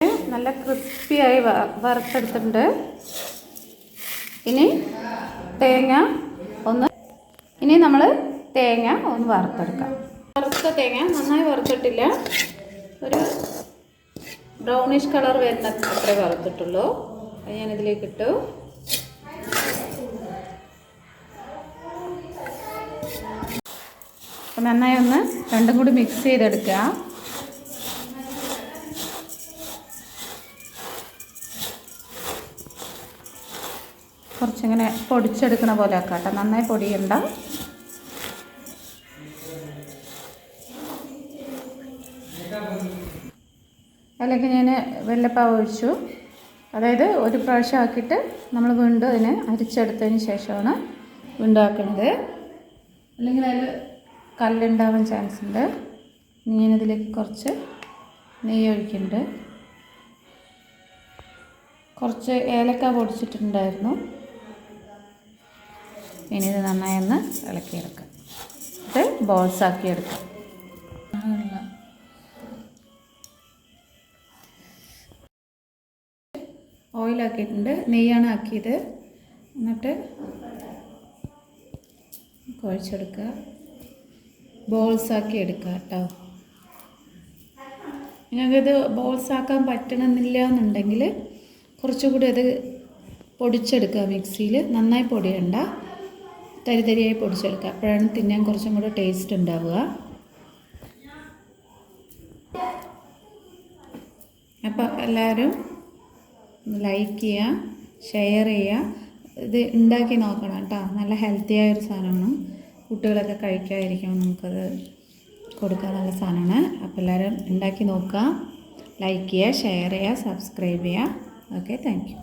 നല്ല ക്രിസ്പിയായി വറുത്തെടുത്തിട്ടുണ്ട്. ഇനി നമ്മൾ തേങ്ങ ഒന്ന് വറുത്തെടുക്കാം. വറുത്ത തേങ്ങ നന്നായി വറുത്തിട്ടില്ല, ഒരു ബ്രൗണിഷ് കളർ വരുന്ന അത്രേ വറുത്തിട്ടുള്ളൂ. അത് ഞാനിതിലേക്ക് ഇട്ടു. അപ്പം നന്നായി ഒന്ന് രണ്ടും കൂടി മിക്സ് ചെയ്തെടുക്കുക. കുറച്ചിങ്ങനെ പൊടിച്ചെടുക്കണ പോലെ ആക്കാം കേട്ടോ, നന്നായി പൊടിയണ്ട. അതിലേക്ക് ഞാൻ വെള്ളപ്പാവ് ഒഴിച്ചു. അതായത് ഒരു പ്രാവശ്യം ആക്കിയിട്ട് നമ്മൾ വീണ്ടും അതിനെ അരിച്ചെടുത്തതിന് ശേഷമാണ് വീണ്ടും ആക്കുന്നത്, അല്ലെങ്കിൽ അതിൽ കല്ലുണ്ടാവാൻ ചാൻസ് ഉണ്ട്. ഞാനിതിലേക്ക് കുറച്ച് നെയ്യ് ഒഴിക്കുന്നുണ്ട്. കുറച്ച് ഏലക്ക പൊടിച്ചിട്ടുണ്ടായിരുന്നു. ഇനി ഇത് നന്നായി ഒന്ന് ഇളക്കിയെടുക്കാം, ഇത് ബോൾസാക്കി എടുക്കാം. ഓയിലാക്കിയിട്ടുണ്ട്, നെയ്യാണ് ആക്കിയത്. എന്നിട്ട് കുഴച്ചെടുക്കുക, ബോൾസാക്കി എടുക്കുക കേട്ടോ. നിങ്ങൾക്കിത് ബോൾസാക്കാൻ പറ്റണമെന്നില്ല എന്നുണ്ടെങ്കിൽ കുറച്ചുകൂടി അത് പൊടിച്ചെടുക്കുക മിക്സിയിൽ. നന്നായി പൊടിയണ്ട, തരിതരിയായി പൊടിച്ചെടുക്കുക. അപ്പോഴാണ് തിന്നാൻ കുറച്ചും കൂടെ ടേസ്റ്റ് ഉണ്ടാവുക. അപ്പോൾ എല്ലാവരും ലൈക്ക് ചെയ്യുക, ഷെയർ ചെയ്യുക. ഇത് ഉണ്ടാക്കി നോക്കണം കേട്ടോ, നല്ല ഹെൽത്തിയായൊരു സാധനമാണ്. കുട്ടികളൊക്കെ കഴിക്കാതിരിക്കുമ്പോൾ നമുക്കത് കൊടുക്കാൻ നല്ല സാധനമാണ്. അപ്പോൾ എല്ലാവരും ഉണ്ടാക്കി നോക്കുക, ലൈക്ക് ചെയ്യുക, ഷെയർ ചെയ്യുക, സബ്സ്ക്രൈബ് ചെയ്യുക. Okay, thank you.